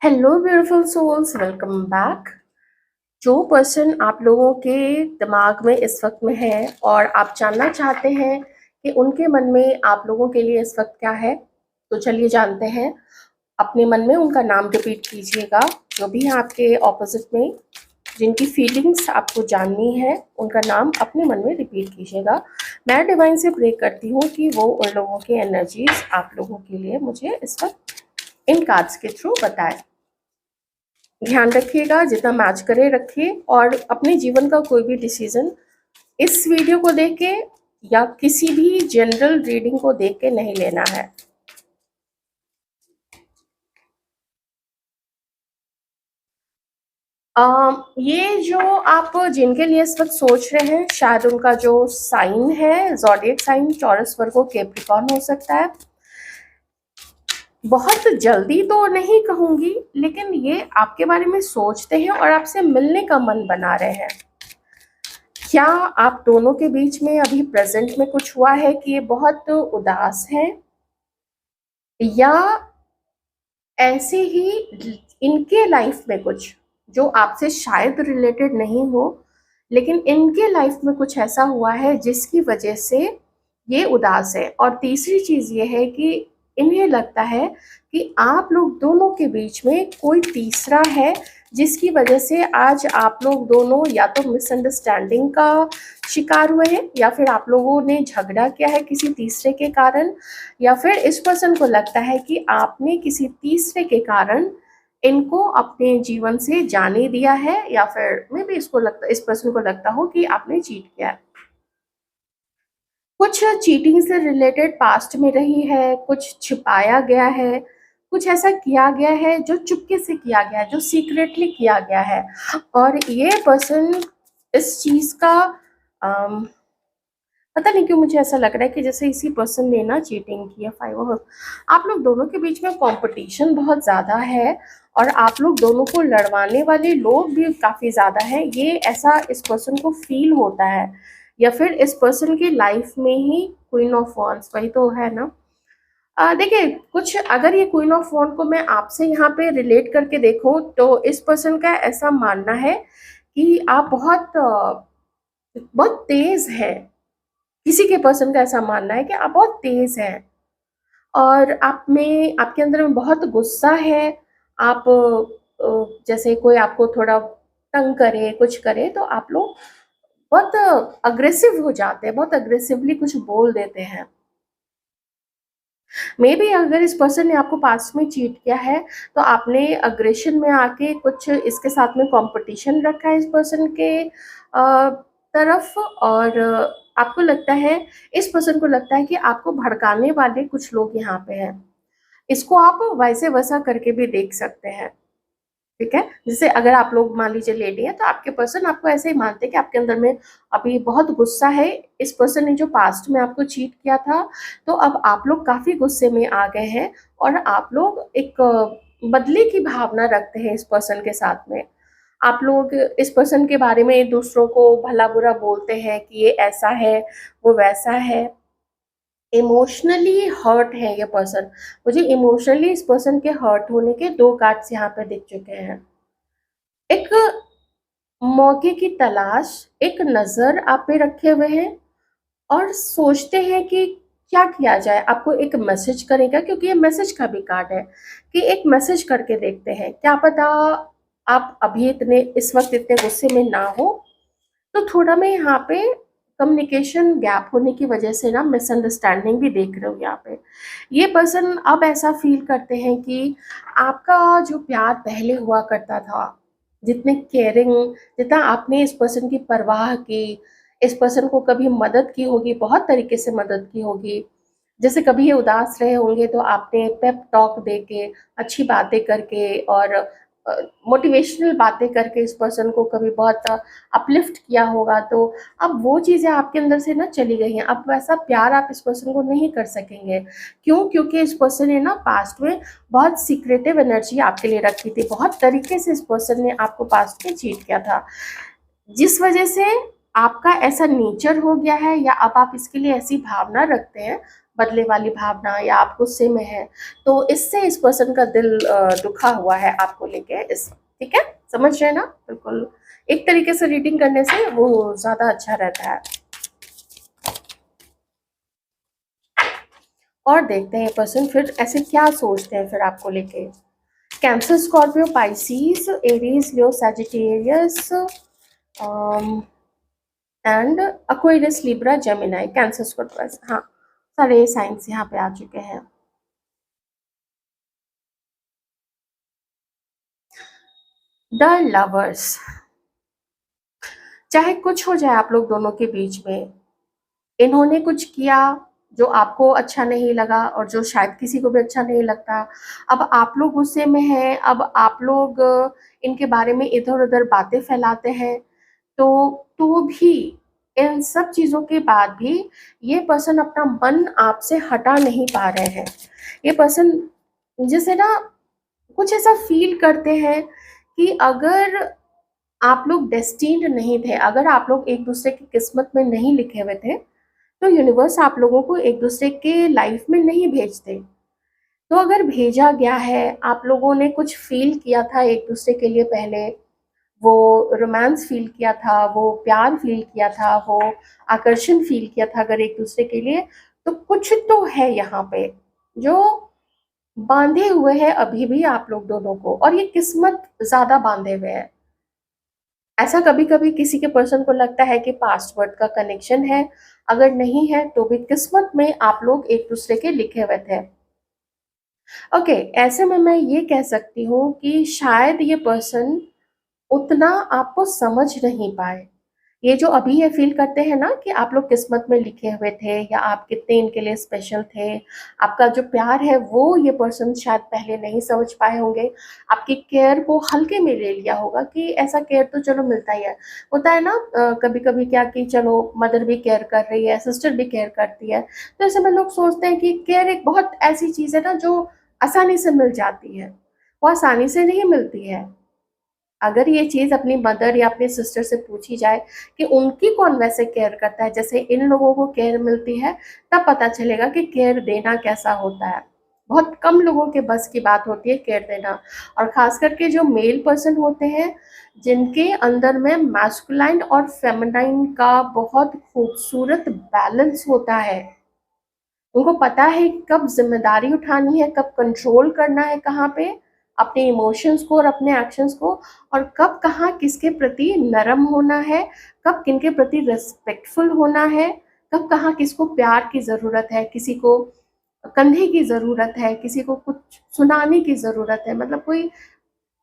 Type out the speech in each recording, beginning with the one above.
Hello beautiful souls, welcome back. जो person आप लोगों के दिमाग में इस वक्त में है और आप जानना चाहते हैं कि उनके मन में आप लोगों के लिए इस वक्त क्या है, तो चलिए जानते हैं। अपने मन में उनका नाम रिपीट कीजिएगा। जो भी है आपके ऑपोजिट में, जिनकी फीलिंग्स आपको जाननी है, उनका नाम अपने मन में रिपीट कीजिएगा। मैं डिवाइन से प्रे करती हूँ कि वो उन लोगों की एनर्जीज आप लोगों के लिए मुझे इस वक्त इन कार्ड्स के थ्रू बताए। ध्यान रखिएगा, जितना मैच करे रखिए, और अपने जीवन का कोई भी डिसीजन इस वीडियो को देख के या किसी भी जनरल रीडिंग को देख के नहीं लेना है। ये जो आप जिनके लिए इस वक्त सोच रहे हैं, शायद उनका जो साइन है, ज़ोडिएक साइन टॉरस, वर्गो, कैप्रिकॉर्न हो सकता है। बहुत जल्दी तो नहीं कहूंगी, लेकिन ये आपके बारे में सोचते हैं और आपसे मिलने का मन बना रहे हैं। क्या आप दोनों के बीच में अभी प्रेजेंट में कुछ हुआ है कि ये बहुत उदास हैं, या ऐसे ही इनके लाइफ में कुछ जो आपसे शायद रिलेटेड नहीं हो, लेकिन इनके लाइफ में कुछ ऐसा हुआ है जिसकी वजह से ये उदास है। और तीसरी चीज ये है कि इन्हें लगता है कि आप लोग दोनों के बीच में कोई तीसरा है, जिसकी वजह से आज आप लोग दोनों या तो मिसअंडरस्टैंडिंग का शिकार हुए हैं, या फिर आप लोगों ने झगड़ा किया है किसी तीसरे के कारण, या फिर इस पर्सन को लगता है कि आपने किसी तीसरे के कारण इनको अपने जीवन से जाने दिया है, या फिर मे भी इस पर्सन को लगता हो कि आपने चीट किया है। कुछ चीटिंग से रिलेटेड पास्ट में रही है, कुछ छिपाया गया है, कुछ ऐसा किया गया है जो चुपके से किया गया है, जो सीक्रेटली किया गया है। और ये पर्सन इस चीज का पता नहीं क्यों मुझे ऐसा लग रहा है कि जैसे इसी पर्सन ने ना चीटिंग की है। 5 आप लोग दोनों के बीच में कंपटीशन बहुत ज़्यादा है, और आप लोग दोनों को लड़वाने वाले लोग भी काफ़ी ज़्यादा हैं। ये ऐसा इस पर्सन को फील होता है, या फिर इस पर्सन की लाइफ में ही क्वीन ऑफ वॉन्ड्स वही तो है ना। देखिए, कुछ अगर ये क्वीन ऑफ वॉन्ड को मैं आपसे यहाँ पे रिलेट करके देखूं, तो इस पर्सन का ऐसा मानना है कि आप बहुत तेज है। किसी के पर्सन का ऐसा मानना है कि आप बहुत तेज हैं, और आप में आपके अंदर में बहुत गुस्सा है। आप जैसे कोई आपको थोड़ा तंग करे, कुछ करे, तो आप लोग बहुत अग्रेसिव हो जाते हैं, बहुत अग्रेसिवली कुछ बोल देते हैं। मे बी अगर इस पर्सन ने आपको पास्ट में चीट किया है, तो आपने अग्रेशन में आके कुछ इसके साथ में कंपटीशन रखा है इस पर्सन के तरफ, और आपको लगता है, इस पर्सन को लगता है कि आपको भड़काने वाले कुछ लोग यहाँ पे हैं। इसको आप वैसे वैसा करके भी देख सकते हैं। ठीक है, जैसे अगर आप लोग मान लीजिए लेडी है, तो आपके पर्सन आपको ऐसे ही मानते हैं कि आपके अंदर में अभी बहुत गुस्सा है। इस पर्सन ने जो पास्ट में आपको चीट किया था, तो अब आप लोग काफी गुस्से में आ गए हैं, और आप लोग एक बदले की भावना रखते हैं इस पर्सन के साथ में। आप लोग इस पर्सन के बारे में दूसरों को भला बुरा बोलते हैं कि ये ऐसा है, वो वैसा है। इमोशनली हर्ट है ये पर्सन। मुझे इमोशनली इस पर्सन के हर्ट होने के 2 कार्ड्स यहाँ पे दिख चुके हैं। एक मौके की तलाश, एक नजर आप पे रखे हुए हैं, और सोचते हैं कि क्या किया जाए। आपको एक मैसेज करेगा, क्योंकि ये मैसेज का भी कार्ड है, कि एक मैसेज करके देखते हैं, क्या पता आप अभी इतने इस वक्त इतने गुस्से में ना हो। तो थोड़ा मैं यहाँ पे कम्युनिकेशन गैप होने की वजह से ना मिसअंडरस्टैंडिंग भी देख रही हूँ यहाँ पे। ये पर्सन अब ऐसा फील करते हैं कि आपका जो प्यार पहले हुआ करता था, जितने केयरिंग, जितना आपने इस पर्सन की परवाह की, इस पर्सन को कभी मदद की होगी, बहुत तरीके से मदद की होगी। जैसे कभी ये उदास रहे होंगे, तो आपने पेप टॉक दे के, अच्छी बातें करके, और मोटिवेशनल बातें करके इस पर्सन को कभी बहुत अपलिफ्ट किया होगा। तो अब वो चीज़ें आपके अंदर से ना चली गई हैं। अब वैसा प्यार आप इस पर्सन को नहीं कर सकेंगे। क्यों? क्योंकि इस पर्सन ने ना पास्ट में बहुत सीक्रेटिव एनर्जी आपके लिए रखी थी। बहुत तरीके से इस पर्सन ने आपको पास्ट में चीट किया था, जिस वजह से आपका ऐसा नेचर हो गया है, या अब आप इसके लिए ऐसी भावना रखते हैं। बदले वाली भावना, या आप गुस्से में हैं, तो इससे इस पर्सन का दिल दुखा हुआ है आपको लेके इस, ठीक है? समझ रहे हैं ना? बिल्कुल, एक तरीके से रीडिंग करने से वो ज़्यादा अच्छा रहता है। और देखते हैं ये पर्सन फिर ऐसे क्या सोचते हैं फिर आपको लेके। Cancer, Scorpio, Pisces, Aries, Leo, Sagittarius and Aquarius, Libra, Gemini. Cancer, Scorpio, हाँ, सारे साइंस यहाँ पे आ चुके हैं। द लवर्स, चाहे कुछ हो जाए आप लोग दोनों के बीच में, इन्होंने कुछ किया जो आपको अच्छा नहीं लगा और जो शायद किसी को भी अच्छा नहीं लगता। अब आप लोग गुस्से में हैं, अब आप लोग इनके बारे में इधर-उधर बातें फैलाते हैं, तो भी इन सब चीज़ों के बाद भी ये पर्सन अपना मन आपसे हटा नहीं पा रहे हैं। ये पर्सन जैसे ना कुछ ऐसा फ़ील करते हैं कि अगर आप लोग डेस्टिन्ड नहीं थे, अगर आप लोग एक-दूसरे की किस्मत में नहीं लिखे हुए थे, तो यूनिवर्स आप लोगों को एक-दूसरे के लाइफ में नहीं भेजते। तो अगर भेजा गया है, आप लोगों ने कुछ फ़ील किया था एक-दूसरे के लिए पहले, वो रोमांस फ़ील किया था, वो प्यार फ़ील किया था, वो आकर्षण फ़ील किया था अगर एक-दूसरे के लिए, तो कुछ तो है यहाँ पे, जो बाँधे हुए हैं अभी भी आप लोग दोनों को, और ये किस्मत ज़्यादा बाँधे हुए हैं। ऐसा कभी-कभी किसी के पर्सन को लगता है कि पास्ट बर्थ का कनेक्शन है, अगर नहीं है तो भी किस्मत में आप लोग एक-दूसरे के लिखे हुए थे। ओके, ऐसे में मैं ये कह सकती हूँ कि शायद ये पर्सन उतना आपको समझ नहीं पाए। ये जो अभी ये फ़ील करते हैं ना कि आप लोग किस्मत में लिखे हुए थे, या आप कितने इनके लिए स्पेशल थे, आपका जो प्यार है वो ये पर्सन शायद पहले नहीं समझ पाए होंगे। आपकी केयर को हल्के में ले लिया होगा कि ऐसा केयर तो चलो मिलता ही है। होता है ना कभी-कभी क्या कि चलो मदर भी केयर कर रही है, सिस्टर भी केयर करती है। तो ऐसे में लोग सोचते हैं कि केयर एक बहुत ऐसी चीज़ है ना जो आसानी से मिल जाती है। वो आसानी से नहीं मिलती है। अगर ये चीज़ अपनी मदर या अपने सिस्टर से पूछी जाए कि उनकी कौन वैसे केयर करता है जैसे इन लोगों को केयर मिलती है, तब पता चलेगा कि केयर देना कैसा होता है। बहुत कम लोगों के बस की बात होती है केयर देना, और ख़ास करके जो मेल पर्सन होते हैं, जिनके अंदर में मैस्कुलाइन और फेमिनाइन का बहुत खूबसूरत बैलेंस होता है। उनको पता है कब ज़िम्मेदारी उठानी है, कब कंट्रोल करना है कहाँ पे, अपने इमोशंस को और अपने एक्शंस को, और कब कहाँ किसके प्रति नरम होना है, कब किनके प्रति रिस्पेक्टफुल होना है, कब कहाँ किसको प्यार की ज़रूरत है, किसी को कंधे की ज़रूरत है, किसी को कुछ सुनाने की ज़रूरत है। मतलब कोई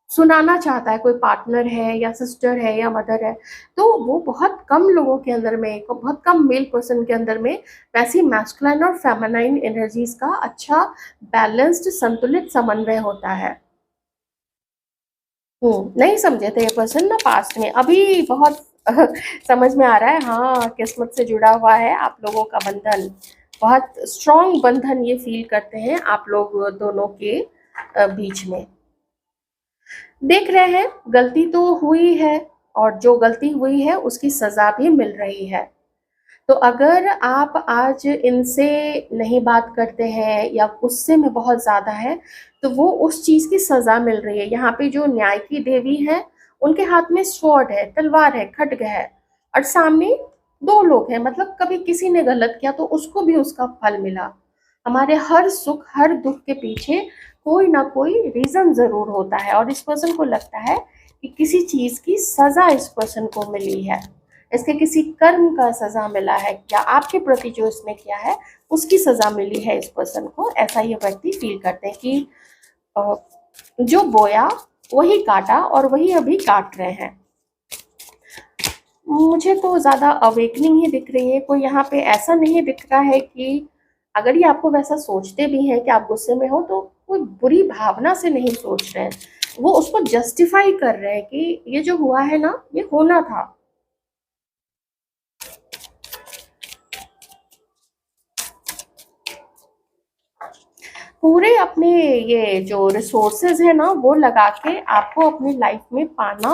सुनाना चाहता है, कोई पार्टनर है या सिस्टर है या मदर है, तो वो बहुत कम लोगों के अंदर में, बहुत कम मेल पर्सन के अंदर में वैसी मैस्कुलाइन और फेमिनाइन एनर्जीज का अच्छा बैलेंस्ड संतुलित समन्वय होता है। नहीं समझे थे ये पर्सन ना पास्ट में, अभी बहुत समझ में आ रहा है। हाँ, किस्मत से जुड़ा हुआ है आप लोगों का बंधन, बहुत स्ट्रॉन्ग बंधन ये फील करते हैं आप लोग दोनों के बीच में। देख रहे हैं गलती तो हुई है, और जो गलती हुई है उसकी सज़ा भी मिल रही है। तो अगर आप आज इनसे नहीं बात करते हैं या गुस्से में बहुत ज़्यादा हैं, तो वो उस चीज़ की सज़ा मिल रही है। यहाँ पे जो न्याय की देवी हैं, उनके हाथ में स्वॉर्ड है, तलवार है, खड्ग है, और सामने 2 लोग हैं, मतलब कभी किसी ने गलत किया तो उसको भी उसका फल मिला। हमारे हर सुख, हर दुःख के पीछे कोई ना कोई रीज़न ज़रूर होता है, और इस पर्सन को लगता है कि किसी चीज़ की सज़ा इस पर्सन को मिली है। इसके किसी कर्म का सज़ा मिला है, या आपके प्रति जो इसने किया है उसकी सज़ा मिली है इस पर्सन को। ऐसा ये व्यक्ति फील करते हैं कि अ, जो बोया वही काटा, और वही अभी काट रहे हैं। मुझे तो ज़्यादा अवेकनिंग ही दिख रही है, कोई यहाँ पे ऐसा नहीं दिख रहा है कि अगर ये आपको वैसा सोचते भी हैं कि आप गुस्से में हो, तो कोई बुरी भावना से नहीं सोच रहे हैं। वो उसको जस्टिफाई कर रहे हैं कि ये जो हुआ है ना, ये होना था। पूरे अपने ये जो रिसोर्सेज है ना वो लगा के आपको अपनी लाइफ में पाना,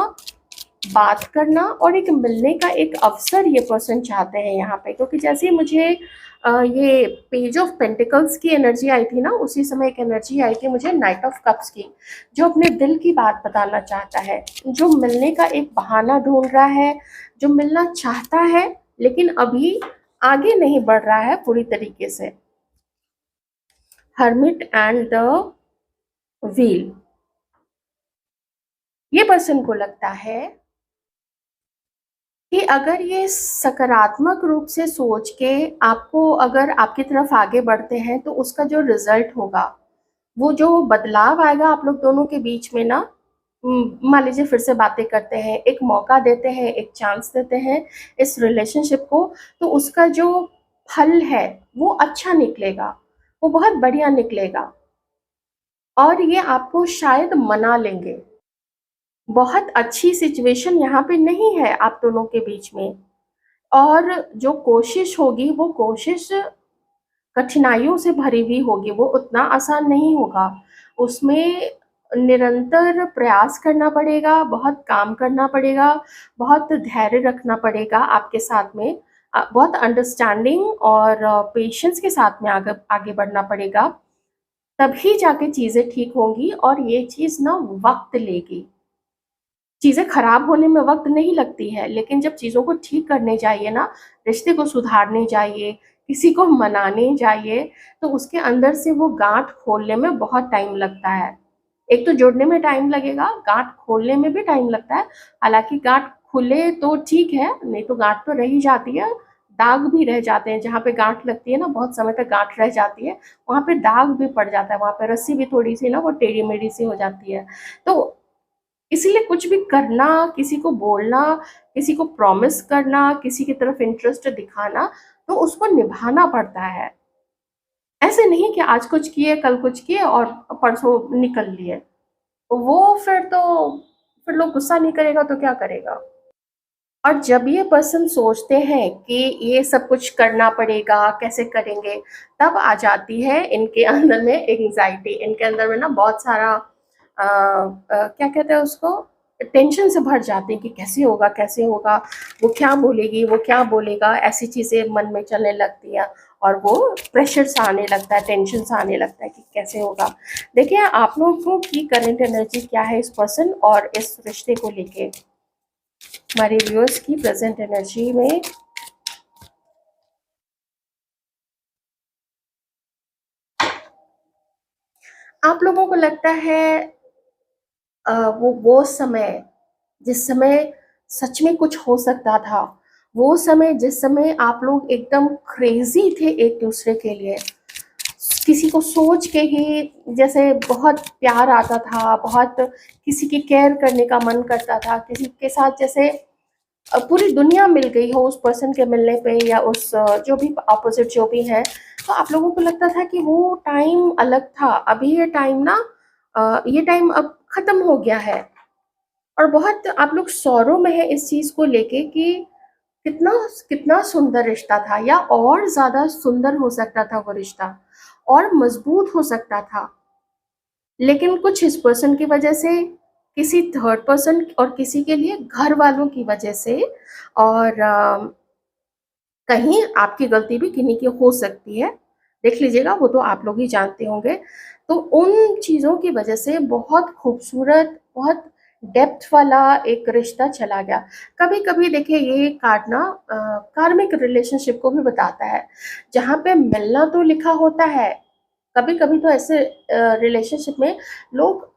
बात करना और एक मिलने का एक अवसर ये पर्सन चाहते हैं यहाँ पे, क्योंकि जैसे ही मुझे ये पेज ऑफ पेंटिकल्स की एनर्जी आई थी ना, उसी समय एक एनर्जी आई थी मुझे नाइट ऑफ कप्स की, जो अपने दिल की बात बताना चाहता है, जो मिलने का एक बहाना ढूंढ रहा है, जो मिलना चाहता है लेकिन अभी आगे नहीं बढ़ रहा है पूरी तरीके से। Hermit and the wheel. ये पर्सन को लगता है कि अगर ये सकारात्मक रूप से सोच के आपको अगर आपकी तरफ आगे बढ़ते हैं तो उसका जो रिजल्ट होगा, वो जो बदलाव आएगा आप लोग दोनों के बीच में ना, मान लीजिए फिर से बातें करते हैं, एक मौका देते हैं, एक चांस देते हैं इस रिलेशनशिप को, तो उसका जो फल है वो अच्छा निकलेगा, वो बहुत बढ़िया निकलेगा और ये आपको शायद मना लेंगे। बहुत अच्छी सिचुएशन यहाँ पे नहीं है आप दोनों के बीच में, और जो कोशिश होगी वो कोशिश कठिनाइयों से भरी हुई होगी, वो उतना आसान नहीं होगा। उसमें निरंतर प्रयास करना पड़ेगा, बहुत काम करना पड़ेगा, बहुत धैर्य रखना पड़ेगा आपके साथ में, बहुत अंडरस्टैंडिंग और पेशेंस के साथ में आगे आगे बढ़ना पड़ेगा, तभी जाके चीज़ें ठीक होंगी और ये चीज़ ना वक्त लेगी। चीज़ें खराब होने में वक़्त नहीं लगती है, लेकिन जब चीज़ों को ठीक करने जाइए ना, रिश्ते को सुधारने जाइए, किसी को मनाने जाइए, तो उसके अंदर से वो गाँठ खोलने में बहुत टाइम लगता है। एक तो जोड़ने में टाइम लगेगा, गाँठ खोलने में भी टाइम लगता है। हालाँकि गाँठ खुले तो ठीक है, नहीं तो गाँठ तो रह ही जाती है, दाग भी रह जाते हैं। जहाँ पे गाँठ लगती है ना, बहुत समय तक गाँठ रह जाती है, वहाँ पे दाग भी पड़ जाता है, वहाँ पे रस्सी भी थोड़ी-सी ना वो टेढ़ी-मेढ़ी सी हो जाती है। तो इसीलिए कुछ भी करना, किसी को बोलना, किसी को प्रॉमिस करना, किसी की तरफ इंटरेस्ट दिखाना, तो उसको निभाना पड़ता है। ऐसे नहीं कि आज कुछ किए, कल कुछ किए और परसों निकल लिए। तो वो फिर लोग गुस्सा नहीं करेगा तो क्या करेगा? और जब ये पर्सन सोचते हैं कि ये सब कुछ करना पड़ेगा, कैसे करेंगे, तब आ जाती है इनके अंदर में एंग्ज़ायटी, इनके अंदर में ना बहुत सारा क्या कहते हैं उसको, टेंशन से भर जाते हैं कि कैसे होगा, कैसे होगा, वो क्या बोलेगी, वो क्या बोलेगा, ऐसी चीज़ें मन में चलने लगती हैं और वो प्रेशर सा आने लगता है, टेंशन सा आने लगता है कि कैसे होगा। देखिए आप लोगों की करंट एनर्जी क्या है इस पर्सन और इस रिश्ते को लेके, हमारे व्यूअर्स की प्रेजेंट एनर्जी में आप लोगों को लगता है वो समय जिस समय सच में कुछ हो सकता था, वो समय जिस समय आप लोग एकदम क्रेजी थे एक दूसरे के लिए, किसी को सोच के ही जैसे बहुत प्यार आता था, बहुत किसी की केयर करने का मन करता था, किसी के साथ जैसे पूरी दुनिया मिल गई हो उस पर्सन के मिलने पे, या उस जो भी अपोजिट जो भी है, तो आप लोगों को लगता था कि वो टाइम अलग था। अभी ये टाइम ना ये टाइम अब खत्म हो गया है और बहुत आप लोग सौरों में है इस चीज को लेके कि कितना कितना सुंदर रिश्ता था, या और ज्यादा सुंदर हो सकता था वो रिश्ता, और मजबूत हो सकता था, लेकिन कुछ इस पर्सन की वजह से, किसी थर्ड पर्सन और किसी के लिए घर वालों की वजह से, और कहीं आपकी गलती भी किन्हीं की हो सकती है, देख लीजिएगा, वो तो आप लोग ही जानते होंगे। तो उन चीज़ों की वजह से बहुत खूबसूरत, बहुत डेप्थ वाला एक रिश्ता चला गया। कभी-कभी देखिए ये कार्ड ना कार्मिक रिलेशनशिप को भी बताता है, जहाँ पे मिलना तो लिखा होता है, कभी-कभी तो ऐसे रिलेशनशिप में लोग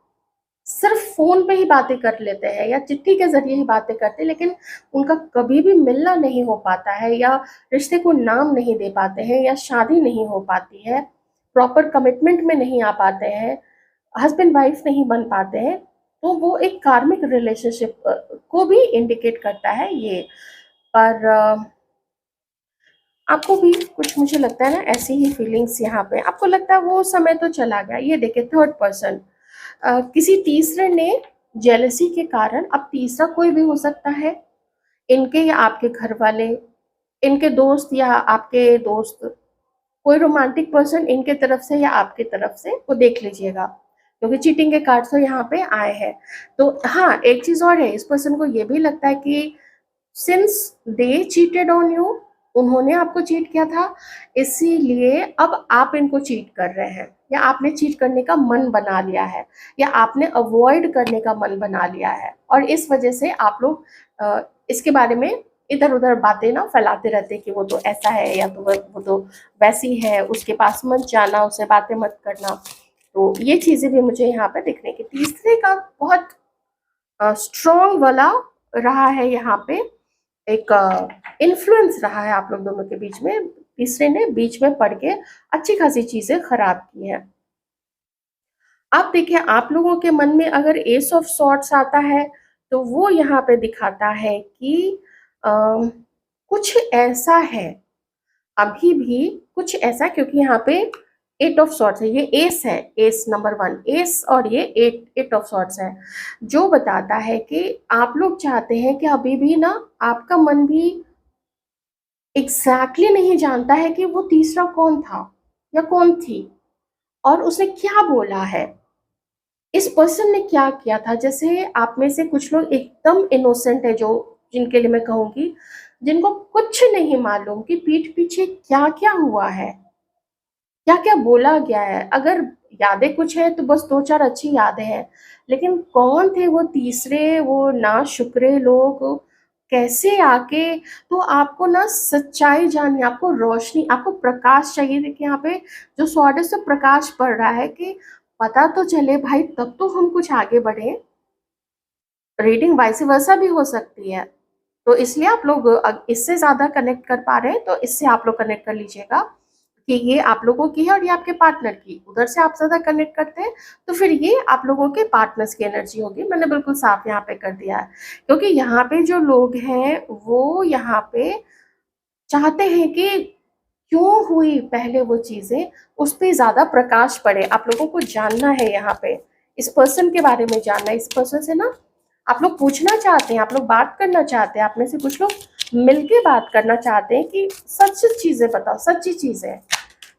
सिर्फ फ़ोन पे ही बातें कर लेते हैं या चिट्ठी के ज़रिए ही बातें करते हैं, लेकिन उनका कभी भी मिलना नहीं हो पाता है, या रिश्ते को नाम नहीं दे पाते हैं, या शादी नहीं हो पाती है, प्रॉपर कमिटमेंट में नहीं आ पाते हैं, हस्बैंड वाइफ नहीं बन पाते हैं, तो वो एक कार्मिक रिलेशनशिप को भी इंडिकेट करता है ये। पर आपको भी कुछ मुझे लगता है ना ऐसी ही फीलिंग्स यहाँ पे आपको लगता है वो समय तो चला गया। ये देखिए थर्ड पर्सन, किसी तीसरे ने जेलसी के कारण, अब तीसरा कोई भी हो सकता है, इनके या आपके घर वाले, इनके दोस्त या आपके दोस्त, कोई रोमांटिक पर्सन इनके तरफ से या आपकी तरफ से, वो देख लीजिएगा, क्योंकि चीटिंग के कार्ड्स तो यहाँ पे आए हैं। तो हाँ, एक चीज और है, इस पर्सन को ये भी लगता है कि since they cheated on you, उन्होंने आपको चीट किया था, इसीलिए अब आप इनको चीट कर रहे हैं, या आपने चीट करने का मन बना लिया है, या आपने अवॉइड करने का मन बना लिया है, और इस वजह से आप लोग इसके बारे में इधर-उधर बातें ना फैलाते रहते हैं कि वो तो ऐसा है, या तो वो तो वैसी है, उसके पास मत जाना, उससे बातें मत करना। तो ये चीज़ें भी मुझे यहाँ पे दिखने की, तीसरे का बहुत स्ट्रॉन्ग वाला रहा है यहाँ पे, एक इन्फ्लुएंस रहा है आप लोग दोनों के बीच में। तीसरे ने बीच में पड़ के अच्छी खासी चीजें खराब की हैं। अब देखिए, आप लोगों के मन में अगर एस ऑफ सॉर्ट्स आता है, तो वो यहाँ पे दिखाता है कि कुछ ऐसा है, अभी भी कुछ ऐसा, क्योंकि यहाँ पे एट ऑफ सॉर्ट्स है, ये एस है, एस नंबर वन एस, और ये एट ऑफ सॉर्ट्स है, जो बताता है कि आप लोग चाहते हैं कि अभी भी ना आपका मन भी एग्जैक्टली नहीं जानता है कि वो तीसरा कौन था या कौन थी, और उसने क्या बोला है, इस पर्सन ने क्या किया था। जैसे आप में से कुछ लोग एकदम इनोसेंट है, जो जिनके लिए मैं कहूंगी, जिनको कुछ नहीं मालूम कि पीठ पीछे क्या क्या हुआ है, क्या क्या बोला गया है। अगर यादें कुछ है तो बस दो चार अच्छी यादें हैं, लेकिन कौन थे वो तीसरे, वो ना शुक्रे लोग, कैसे आके। तो आपको ना सच्चाई जाननी, आपको रोशनी, आपको प्रकाश चाहिए। देखिए यहाँ पे जो स्वॉर्ड से प्रकाश पड़ रहा है, कि पता तो चले भाई, तब तो हम कुछ आगे बढ़े। रीडिंग वाइस वर्सा भी हो सकती है, तो इसलिए आप लोग इससे ज्यादा कनेक्ट कर पा रहे हैं, तो इससे आप लोग कनेक्ट कर लीजिएगा कि ये आप लोगों की है और ये आपके पार्टनर की। उधर से आप ज्यादा कनेक्ट करते हैं तो फिर ये आप लोगों के पार्टनर्स की एनर्जी होगी। मैंने बिल्कुल साफ यहाँ पे कर दिया है, क्योंकि यहाँ पे जो लोग हैं वो यहाँ पे चाहते हैं कि क्यों हुई पहले वो चीजें, उस पर ज्यादा प्रकाश पड़े। आप लोगों को जानना है यहाँ पे, इस पर्सन के बारे में जानना है, इस पर्सन से ना आप लोग पूछना चाहते हैं, आप लोग बात करना चाहते हैं, आप में से कुछ लोग मिलके बात करना चाहते हैं कि सच चीजें बताओ, सच्ची चीजें,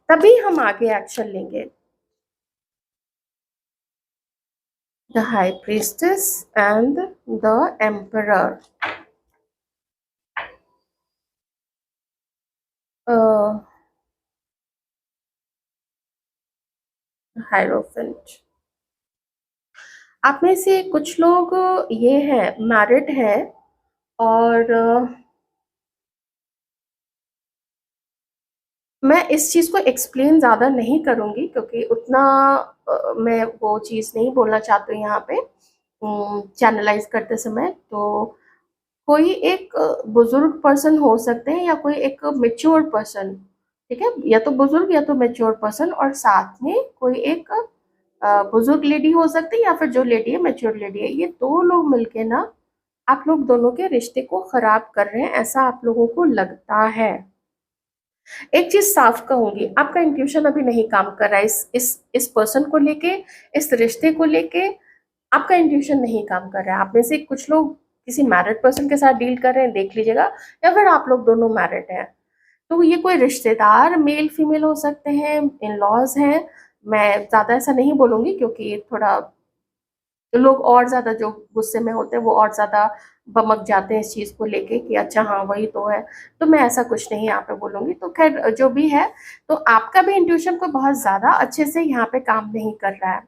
तभी हम आगे एक्शन लेंगे। The high priestess and the emperor. Hierophant. आप में से कुछ लोग ये हैं, मैरिड हैं, और मैं इस चीज़ को एक्सप्लेन ज़्यादा नहीं करूँगी, क्योंकि उतना मैं वो चीज़ नहीं बोलना चाहती हूँ यहाँ पे चैनलाइज करते समय। तो कोई एक बुजुर्ग पर्सन हो सकते हैं, या कोई एक मेच्योर पर्सन, ठीक है, या तो बुजुर्ग या तो मेच्योर पर्सन, और साथ में कोई एक बुजुर्ग लेडी हो सकती है, या फिर जो लेडी है मेच्योर लेडी है। ये दो लोग मिलके ना आप लोग दोनों के रिश्ते को खराब कर रहे हैं, ऐसा आप लोगों को लगता है। एक चीज साफ कहूंगी, आपका इंट्यूशन अभी नहीं काम कर रहा है इस पर्सन को लेके, इस रिश्ते को लेके आपका इंट्यूशन नहीं काम कर रहा है। आप में से कुछ लोग किसी मैरिड पर्सन के साथ डील कर रहे हैं, देख लीजिएगा, या फिर आप लोग दोनों मैरिड हैं। तो ये कोई रिश्तेदार मेल फीमेल हो सकते हैं, इन लॉज हैं। मैं ज्यादा ऐसा नहीं बोलूंगी, क्योंकि थोड़ा लोग और ज्यादा जो गुस्से में होते हैं वो और ज्यादा बमक जाते हैं इस चीज को लेके कि अच्छा हाँ वही तो है। तो मैं ऐसा कुछ नहीं यहाँ पे बोलूंगी। तो खैर जो भी है, तो आपका भी इंट्यूशन को बहुत ज्यादा अच्छे से यहाँ पे काम नहीं कर रहा है।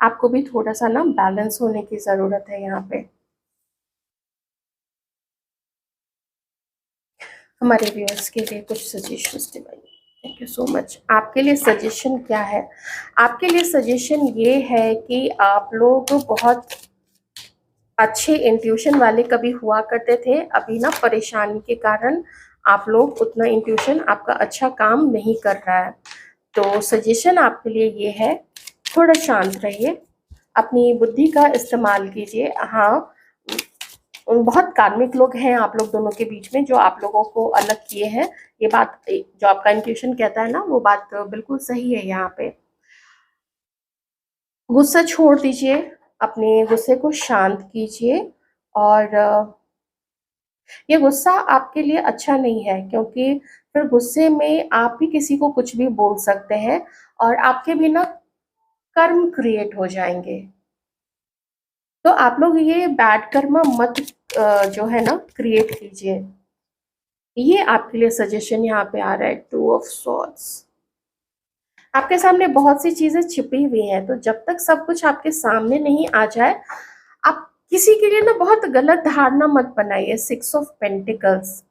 आपको भी थोड़ा सा ना बैलेंस होने की जरूरत है यहाँ पे। हमारे व्यूअर्स के लिए कुछ सजेशंस दिवाइए। Thank you so much. आपके लिए सजेशन क्या है? आपके लिए सजेशन ये है कि आप लोग बहुत अच्छे इंट्यूशन वाले कभी हुआ करते थे, अभी ना परेशानी के कारण आप लोग उतना इंट्यूशन आपका अच्छा काम नहीं कर रहा है। तो सजेशन आपके लिए ये है, थोड़ा शांत रहिए, अपनी बुद्धि का इस्तेमाल कीजिए। हाँ, बहुत कार्मिक लोग हैं आप लोग दोनों के बीच में, जो आप लोगों को अलग किए हैं। ये बात जो आपका इंट्यूशन कहता है ना, वो बात बिल्कुल सही है। यहाँ पे गुस्सा छोड़ दीजिए, अपने गुस्से को शांत कीजिए, और ये गुस्सा आपके लिए अच्छा नहीं है, क्योंकि फिर गुस्से में आप भी किसी को कुछ भी बोल सकते हैं, और आपके भी ना कर्म क्रिएट हो जाएंगे। तो आप लोग ये बैड कर्म मत जो है ना क्रिएट कीजिए। ये आपके लिए सजेशन यहाँ पे आ रहा है, 2 ऑफ सॉर्ड्स। आपके सामने बहुत सी चीज़ें छिपी हुई हैं, तो जब तक सब कुछ आपके सामने नहीं आ जाए, आप किसी के लिए ना बहुत गलत धारणा मत बनाइए। 6 ऑफ पेंटिकल्स,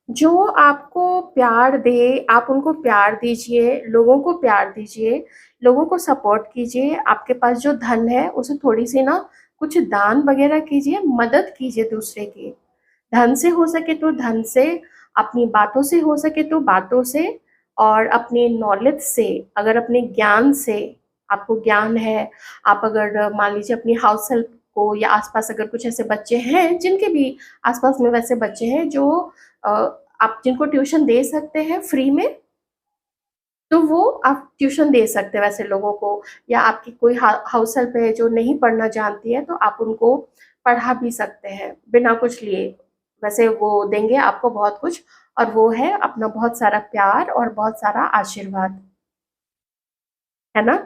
जो आपको प्यार दे, आप उनको प्यार दीजिए, लोगों को प्यार दीजिए, लोगों को सपोर्ट कीजिए। आपके पास जो धन है, उसे थोड़ी-सी ना कुछ दान वगैरह कीजिए, मदद कीजिए दूसरे की। धन से हो सके तो धन से, अपनी बातों से हो सके तो बातों से, और अपने नॉलेज से, अगर अपने ज्ञान से, आपको ज्ञान है, आप अगर मान लीजिए अपनी हाउस हेल्प को, या आसपास अगर कुछ ऐसे बच्चे हैं जिनके भी आसपास में वैसे बच्चे हैं जो अ, आप जिनको ट्यूशन दे सकते हैं फ्री में, तो वो आप ट्यूशन दे सकते हैं वैसे लोगों को। या आपकी कोई हाउस हेल्प है जो नहीं पढ़ना जानती है, तो आप उनको पढ़ा भी सकते हैं बिना कुछ लिए। वैसे वो देंगे आपको बहुत कुछ, और वो है अपना बहुत सारा प्यार और बहुत सारा आशीर्वाद, है ना?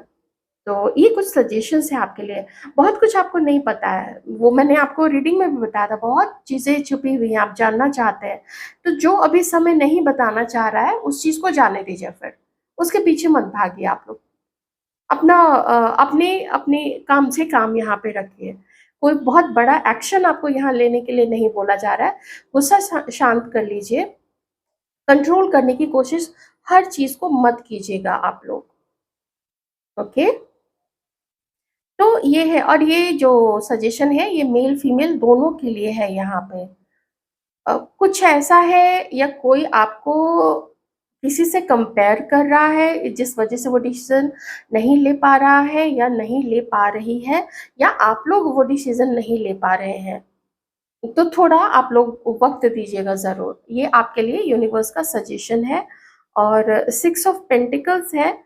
तो ये कुछ सजेशंस है आपके लिए। बहुत कुछ आपको नहीं पता है, वो मैंने आपको रीडिंग में भी बताया था, बहुत चीज़ें छुपी हुई हैं, आप जानना चाहते हैं। तो जो अभी समय नहीं बताना चाह रहा है, उस चीज़ को जाने दीजिए फिर। उसके पीछे मत भागिए आप लोग। अपना अपने अपने काम से काम यहाँ पे रखिए। कोई बहुत बड़ा एक्शन आपको यहाँ लेने के लिए नहीं बोला जा रहा है। गुस्सा शांत कर लीजिए, कंट्रोल करने की कोशिश हर चीज़ को मत कीजिएगा आप लोग, ओके? तो ये है, और ये जो सजेशन है, ये मेल फीमेल दोनों के लिए है यहाँ पे। कुछ ऐसा है, या कोई आपको किसी से कंपेयर कर रहा है जिस वजह से वो डिसीजन नहीं ले पा रहा है या नहीं ले पा रही है, या आप लोग वो डिसीजन नहीं ले पा रहे हैं, तो थोड़ा आप लोग वक्त दीजिएगा ज़रूर। ये आपके लिए यूनिवर्स का सजेशन है। और 6 ऑफ पेंटिकल्स है।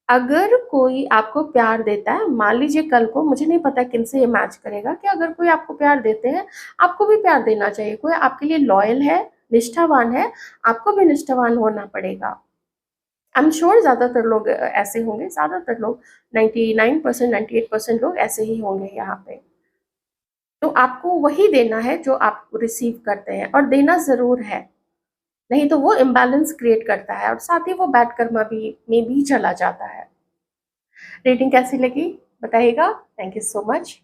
अगर कोई आपको प्यार देता है, मान लीजिए कल को, मुझे नहीं पता किनसे ये मैच करेगा, कि अगर कोई आपको प्यार देते हैं, आपको भी प्यार देना चाहिए। कोई आपके लिए लॉयल है, निष्ठावान है, आपको भी निष्ठावान होना पड़ेगा। आई एम श्योर ज़्यादातर लोग ऐसे होंगे, ज़्यादातर लोग 99%, 98% लोग ऐसे ही होंगे यहाँ पे। तो आपको वही देना है जो आप रिसीव करते हैं, और देना ज़रूर है, नहीं तो वो इम्बैलेंस क्रिएट करता है, और साथ ही वो बैड कर्मा भी में भी चला जाता है। रीडिंग कैसी लगी बताइएगा। Thank you so much.